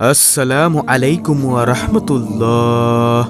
আসসালামু আলাইকুম ওয়া রাহমাতুল্লাহ।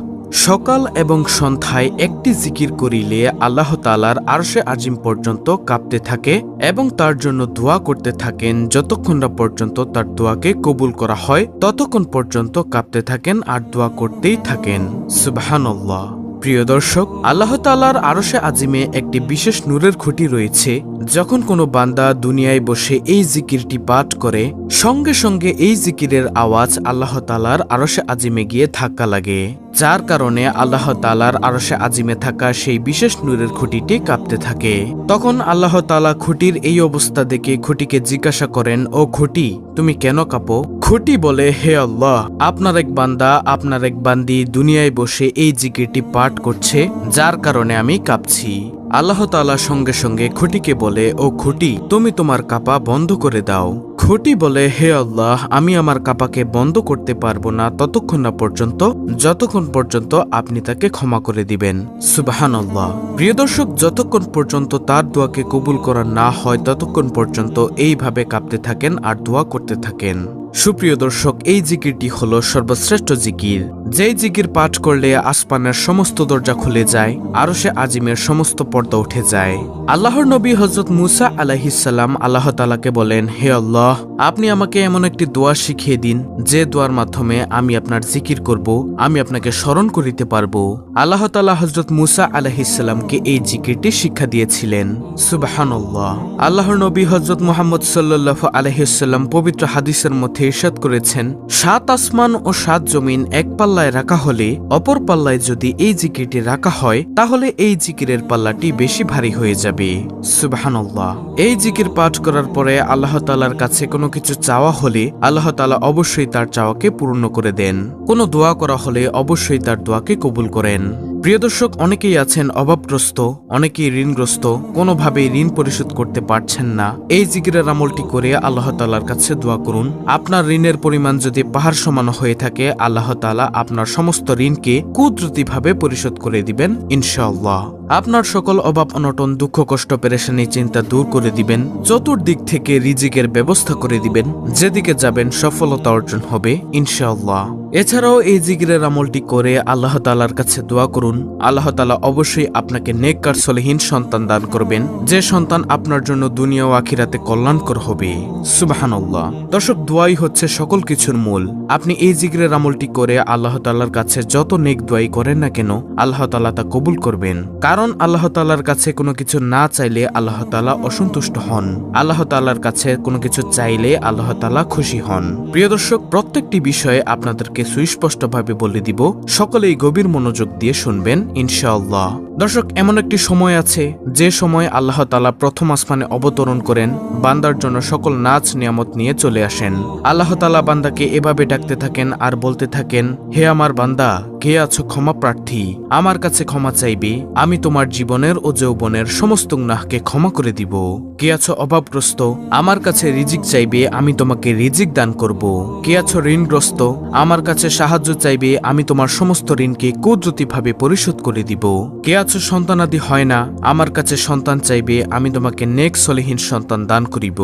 সকাল এবং সন্ধ্যায় একটি জিকির করিলে আল্লাহ তাআলার আরশে আজিম পর্যন্ত কাঁপতে থাকে এবং তার জন্য দোয়া করতে থাকেন। যতক্ষণ না পর্যন্ত তার দোয়াকে কবুল করা হয় ততক্ষণ পর্যন্ত কাঁপতে থাকেন আর দোয়া করতেই থাকেন। সুবহানাল্লাহ। প্রিয় দর্শক, আল্লাহ তাআলার আরশে আজিমে একটি বিশেষ নূরের খুঁটি রয়েছে। যখন কোনো বান্দা দুনিয়ায় বসে এই জিকিরটি পাঠ করে, সঙ্গে সঙ্গে এই জিকিরের আওয়াজ আল্লাহ তাআলার আরশে আজিমে গিয়ে ধাক্কা লাগে, যার কারণে আল্লাহ তাআলার আরশে আজিমে থাকা সেই বিশেষ নূরের খুঁটিটি কাঁপতে থাকে। তখন আল্লাহ তাআলা খুঁটির এই অবস্থা দেখে খুঁটিকে জিজ্ঞাসা করেন, ও খুঁটি, তুমি কেন কাঁপো? খুঁটি বলে, হে আল্লাহ, আপনার এক বান্দা, আপনার এক বান্দি দুনিয়ায় বসে এই জিকিরটি পাঠ করছে, যার কারণে আমি কাঁপছি। আল্লাহ তাআলা সঙ্গে সঙ্গে খুঁটিকে বলে, ও খুঁটি, তুমি তোমার কাঁপা বন্ধ করে দাও। খুঁটি বলে, হে আল্লাহ, আমি আমার কাঁপাকে বন্ধ করতে পারবো না ততক্ষণ না পর্যন্ত যতক্ষণ পর্যন্ত আপনি তাকে ক্ষমা করে দিবেন। সুবহানাল্লাহ। প্রিয় দর্শক, যতক্ষণ পর্যন্ত তার দোয়াকে কবুল করা না হয় ততক্ষণ পর্যন্ত এইভাবে কাঁপতে থাকেন আর দোয়া করতে থাকেন। সুপ্রিয় দর্শক, এই জিকিরটি হলো সর্বশ্রেষ্ঠ জিকির। যেই জিকির পাঠ করলে আসমানের সমস্ত দরজা খুলে যায়, আরশে আজিমের সমস্ত পর্দা উঠে যায়। আল্লাহর নবী হযরত মুসা আলাইহিস সালাম আল্লাহ তাআলাকে বলেন, হে আল্লাহ, আপনি আমাকে এমন একটি দোয়া শিখিয়ে দিন যে দোয়ার মাধ্যমে আমি আপনার জিকির করব, আমি আপনাকে স্মরণ করিতে পারবো। আল্লাহ তাআলা হযরত মুসা আলাইহিস সালামকে এই জিকিরটি শিক্ষা দিয়েছিলেন। সুবহানাল্লাহ। আল্লাহর নবী হযরত মুহাম্মদ সাল্লাল্লাহু আলাইহি ওয়াসাল্লাম পবিত্র হাদিসের মধ্যে ইরশাদ করেছেন, ৭ আসমান ও ৭ জমিন এক পাল্লায় রাখা হলে অপর পাল্লায় যদি এই জিকিরটি রাখা হয় তাহলে এই জিকিরের পাল্লাটি বেশি ভারী হয়ে যাবে। সুবহানাল্লাহ। এই জিকির পাঠ করার পরে আল্লাহ তাআলার কাছে কোনো কিছু চাওয়া হলে আল্লাহ তাআলা অবশ্যই তার চাওয়াকে পূর্ণ করে দেন। কোনো দোয়া করা হলে অবশ্যই তার দোয়াকে কবুল করেন। প্রিয় দর্শক, অনেকেই আছেন অভাবগ্রস্ত, অনেকেই ঋণগ্রস্ত, কোনোভাবেই ঋণ পরিশোধ করতে পারছেন না। এই জিকিরের আমলটি করে আল্লাহ তাআলার কাছে দোয়া করুন। আপনার ঋণের পরিমাণ যদি পাহাড় সমান হয়ে থাকে, আল্লাহ তাআলা আপনার সমস্ত ঋণকে কুদরতিভাবে পরিশোধ করে দিবেন ইনশাআল্লাহ। আপনার সকল অভাব অনটন, দুঃখ কষ্ট, পেরেশানি, চিন্তা দূর করে দিবেন। চতুর্দিক থেকে রিজিকের ব্যবস্থা করে দিবেন। যেদিকে যাবেন সফলতা অর্জন হবে ইনশাআল্লাহ। এছাড়াও এই জিকিরের আমলটি করে আল্লাহ তাআলার কাছে দোয়া করুন। আল্লাহ তাআলা অবশ্যই আপনাকে নেককার সলিহিন সন্তান দান করবেন, যে সন্তান আপনার জন্য দুনিয়া ও আখিরাতে কল্যাণকর হবে। সুবহানাল্লাহ। দর্শক, দোয়াই হচ্ছে সকল কিছুর মূল। আপনি এই জিকিরের আমলটি করে আল্লাহ তাআলার কাছে যত নেক দোয়াই করেন না কেন, আল্লাহ তাআলা তা কবুল করবেন। কারণ আল্লাহ তাআলার কাছে কোনো কিছু না চাইলে আল্লাহ তাআলা অসন্তুষ্ট হন। আল্লাহ তাআলার কাছে কোনো কিছু চাইলে আল্লাহ তাআলা খুশি হন। প্রিয় দর্শক, প্রত্যেকটি বিষয়ে আপনাদেরকে সুস্পষ্টভাবে বলে দিব, সকলেই গভীর মনোযোগ দিয়ে শুনবেন ইনশাআল্লাহ। দর্শক, এমন একটি সময় আছে যে সময় আল্লাহ তাআলা প্রথম আসমানে অবতরণ করেন, বান্দার জন্য সকল নাজ নিয়ামত নিয়ে চলে আসেন। আল্লাহ তাআলা বান্দাকে এভাবে ডাকতে থাকেন আর বলতে থাকেন, হে আমার বান্দা, কে আছো ক্ষমা প্রার্থী? আমার কাছে ক্ষমা চাইবে, আমি তোমার জীবনের ও যৌবনের সমস্ত গুনাহকে ক্ষমা করে দিব। কে আছো অভাবগ্রস্ত? আমার কাছে রিজিক চাইবে, আমি তোমাকে রিজিক দান করব। কে আছো ঋণগ্রস্ত? আমার কাছে সাহায্য চাইবে, আমি তোমার সমস্ত ঋণকে কুদরতিভাবে পরিশোধ করে দিব। কে আছো সন্তানাদি হয় না? আমার কাছে সন্তান চাইবে, আমি তোমাকে নেক সলিহিন সন্তান দান করিব।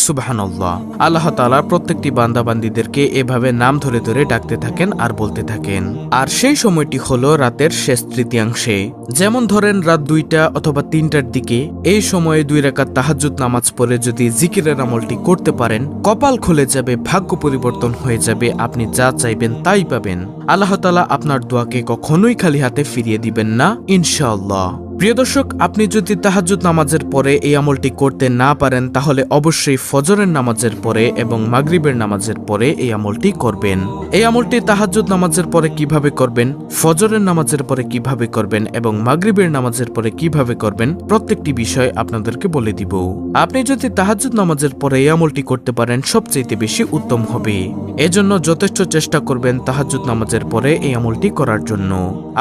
সুবহানাল্লাহ। আল্লাহ তাআলা প্রত্যেকটি বান্দাবান্দীদেরকে এভাবে নাম ধরে ধরে ডাকতে থাকেন আর বলতে থাকেন। আর সেই সময়টি হলো রাতের শেষ তৃতীয়াংশে। যেমন ধরেন রাত 2টা অথবা 3টার দিকে। এই সময়ে 2 রাকাত তাহাজ্জুদ নামাজ পড়ে যদি জিকিরের আমলটি করতে পারেন, কপাল খুলে যাবে, ভাগ্য পরিবর্তন হয়ে যাবে, আপনি যা চাইবেন তাই পাবেন। আল্লাহ তাআলা আপনার দোয়াকে কখনোই খালি হাতে ফিরিয়ে দিবেন না ইনশাআল্লাহ। প্রিয় দর্শক, আপনি যদি তাহাজ্জুদ নামাজের পরে এই আমলটি করতে না পারেন তাহলে অবশ্যই ফজরের নামাজের পরে এবং মাগরিবের নামাজের পরে এই আমলটি করবেন। এই আমলটি তাহাজ্জুদ নামাজের পরে কিভাবে করবেন, ফজরের নামাজের পরে কিভাবে করবেন এবং মাগরিবের নামাজের পরে কিভাবে করবেন, প্রত্যেকটি বিষয় আপনাদেরকে বলে দিব। আপনি যদি তাহাজ্জুদ নামাজের পরে এই আমলটি করতে পারেন সবচেয়ে বেশি উত্তম হবে। এজন্য যথেষ্ট চেষ্টা করবেন তাহাজ্জুদ নামাজের পরে এই আমলটি করার জন্য।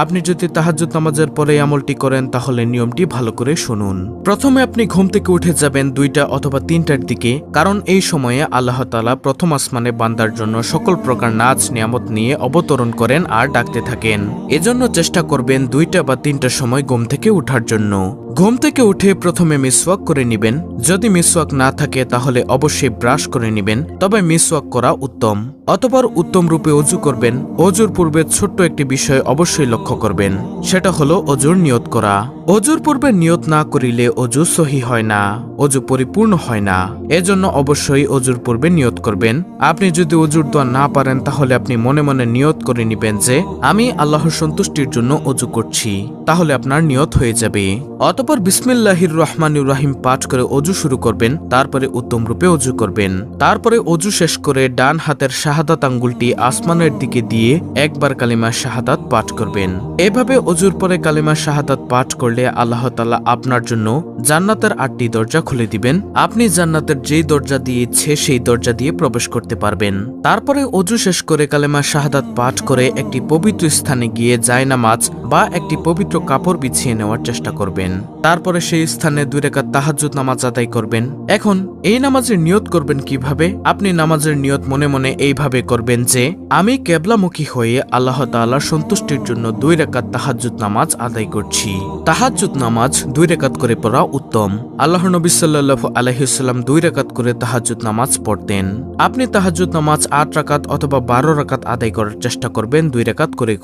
আপনি যদি তাহাজ্জুদ নামাজের পরে এই আমলটি করেন তাহলে তাহলে নিয়মটি ভালো করে শুনুন। প্রথমে আপনি ঘুম থেকে উঠে যাবেন 2টা অথবা 3টার দিকে, কারণ এই সময়ে আল্লাহ তাআলা প্রথম আসমানে বান্দার জন্য সকল প্রকার নাজ নিয়ামত নিয়ে অবতরণ করেন আর ডাকতে থাকেন। এজন্য চেষ্টা করবেন 2টা বা 3টার সময় ঘুম থেকে উঠার জন্য। ঘুম থেকে উঠে প্রথমে মিসওয়াক করে নেবেন। যদি মিসওয়াক না থাকে তাহলে অবশ্যই ব্রাশ করে নেবেন, তবে মিসওয়াক করা উত্তম। অতঃপর উত্তম রূপে অজু করবেন। অজুর পূর্বে ছোট্ট একটি বিষয় অবশ্যই লক্ষ্য করবেন, সেটা হলো অজুর নিয়ত করা। অজুর পূর্বে নিয়ত না করিলে অজু সহি হয় না, অজু পরিপূর্ণ হয় না। এজন্য অবশ্যই অজুর পূর্বে নিয়ত করবেন। আপনি যদি অজুর দোয়া না পারেন তাহলে আপনি মনে মনে নিয়ত করে নেবেন যে আমি আল্লাহর সন্তুষ্টির জন্য অজু করছি, তাহলে আপনার নিয়ত হয়ে যাবে। অতঃপর বিসমিল্লাহির রহমানির রহিম পাঠ করে অজু শুরু করবেন। তারপরে উত্তম রূপে অজু করবেন। তারপরে অজু শেষ করে ডান হাতের শাহাদাত আঙ্গুলটি আসমানের দিকে দিয়ে একবার কালিমা শাহাদাত পাঠ করবেন। এভাবে অজুর পরে কালিমা শাহাদাত পাঠ করলে আল্লাহ তাআলা আপনার জন্য জান্নাতের 8টি দরজা খুলে দিবেন। আপনি জান্নাতের যেই দরজা দিয়ে ইচ্ছে সেই দরজা দিয়ে প্রবেশ করতে পারবেন। তারপরে অজু শেষ করে কালেমা শাহাদাত পাঠ করে একটি পবিত্র স্থানে গিয়ে জায়নামাজ বা একটি পবিত্র কাপড় বিছিয়ে নেওয়ার চেষ্টা করবেন। তারপরে সেই স্থানে 2 রাকাত তাহাজ্জুদ নামাজ আদায় করবেন। এখন এই নামাজের নিয়ত করবেন কিভাবে? আপনি নামাজের নিয়ত মনে মনে এইভাবে করবেন যে আমি কিবলামুখী হয়ে আল্লাহ তাআলার সন্তুষ্টির জন্য 2 রাকাত তাহাজ্জুদ নামাজ আদায় করছি। তাহাজ্জুদ নামাজ 2 রাকাত করে পড়া উত্তম। আল্লাহর নবী সাল্লাল্লাহু আলাইহি ওয়াসাল্লাম 2 রাকাত করে তাহাজ্জুদ নামাজ পড়তেন। আপনি তাহাজ্জুদ নামাজ 8 রাকাত অথবা 12 রাকাত আদায় করার চেষ্টা করবেন 2 রাকাত করে।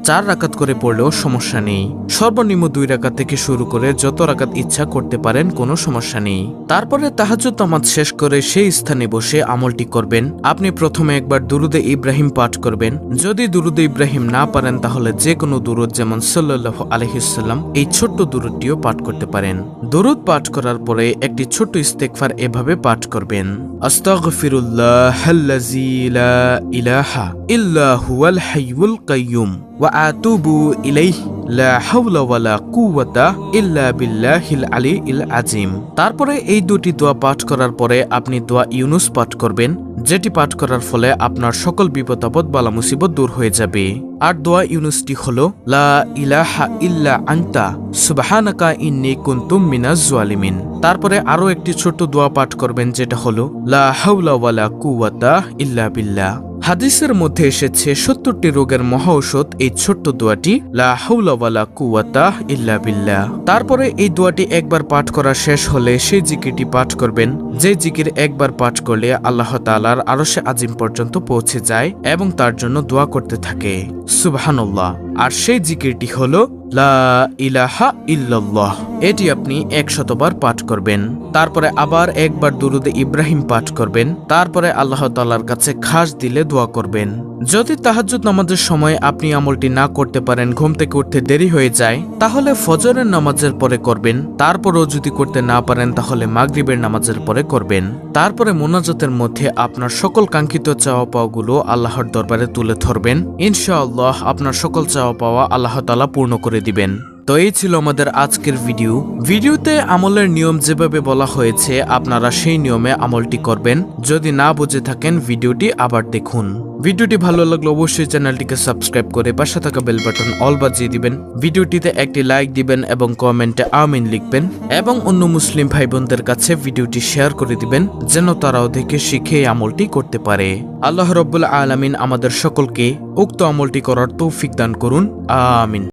4 রাকাত করে পড়লেও সমস্যা নেই। সর্বনিম্ন 2 রাকাত থেকে শুরু করে যত রাকাত ইচ্ছা করতে পারেন, কোনো সমস্যা নেই। তারপরে তাহাজ্জুদ নামাজ শেষ করে সেই স্থানে বসে আমলটি করবেন। আপনি প্রথমে একবার দুরুদে ইব্রাহিম পাঠ করবেন। যদি দুরুদে ইব্রাহিম না পারেন তাহলে যে কোনো দুরুদ, যেমন সাল্লাল্লাহু আলাইহি ওয়াসাল্লাম, এই ছোট্ট দুরুদটিও পাঠ করতে পারেন। দুরুদ পাঠ করার পরে একটি ছোট্ট ইস্তেগফার এভাবে পাঠ করবেন। আস্তাগফিরুল্লাহাল্লাযী লা ইলাহা ইল্লা হুয়াল হাইয়ুল কাইয়্যুম ওয়া আতুবু ইলাইহি লা হাওলা ওয়ালা কুওয়াতা ইল্লা বিল্লাহিল আলিয়্যিল আযীম। তারপরে এই 2টি দোয়া পাঠ করার পরে আপনি দোয়া ইউনুস পাঠ করবেন, যেটি পাঠ করার ফলে আপনার সকল বিপদ আপদ বালা মুসিবত দূর হয়ে যাবে। আর দোয়া ইউনুসটি হলো লা ইলাহা ইল্লা আনতা সুবহানাকা ইন্নী কুনতু মিনাজ জালিমিন। তারপরে আরো একটি ছোট্ট দোয়া পাঠ করবেন, যেটা হলো লা হাওলা ওয়ালা কুওয়াতা ইল্লা বিল্লাহ। হাদিসের মধ্যে এসেছে 70টি রোগের মহা ঔষধ এই ছোট্ট দোয়াটি, লা হাওলা ওয়ালা কুওয়াতা ইল্লা বিল্লাহ। তারপরে এই দোয়াটি একবার পাঠ করা শেষ হলে সেই জিকিরটি পাঠ করবেন, যে জিকির একবার পাঠ করলে আল্লাহ তাআলার আরশে আজিম পর্যন্ত পৌঁছে যায় এবং তার জন্য দোয়া করতে থাকে। সুবহানাল্লাহ। আর সেই জিকিরটি হলো লা ইলাহা ইল্লাল্লাহ। এটি আপনি 100 বার পাঠ করবেন। তারপরে আবার একবার দুরুদে ইব্রাহিম পাঠ করবেন। তারপরে আল্লাহ তাআলার কাছে খাস দিলে দোয়া করবেন। যদি তাহাজ্জুদ নামাজের সময় আপনি আমলটি না করতে পারেন, ঘুম থেকে উঠতে দেরি হয়ে যায়, তাহলে ফজরের নামাজের পরে করবেন। তারপরেও যদি করতে না পারেন তাহলে মাগরিবের নামাজের পরে করবেন। তারপরে মোনাজাতের মধ্যে আপনার সকল কাঙ্ক্ষিত চাওয়া পাওয়াগুলো আল্লাহর দরবারে তুলে ধরবেন। ইনশাআল্লাহ আপনার সকল চাওয়া পাওয়া আল্লাহ তাআলা পূর্ণ করে দিবেন। তো এই ছিল আমাদের আজকের ভিডিওতে আমলের নিয়ম যেভাবে বলা হয়েছে আপনারা সেই নিয়মে আমলটি করবেন। যদি না বুঝে থাকেন ভিডিওটি আবার দেখুন। ভিডিওটি ভালো লাগলে অবশ্যই চ্যানেলটিকে সাবস্ক্রাইব করে পাশে থাকা বেল বাটন অল বাজিয়ে দিবেন। ভিডিওটিতে একটি লাইক দিবেন এবং কমেন্টে আমিন লিখবেন এবং অন্য মুসলিম ভাই বোনদের কাছে ভিডিওটি শেয়ার করে দিবেন, যেন তারাও দেখে শিখে এই আমলটি করতে পারে। আল্লাহ রাব্বুল আলামিন আমাদের সকলকে উক্ত আমলটি করার তৌফিক দান করুন। আমিন।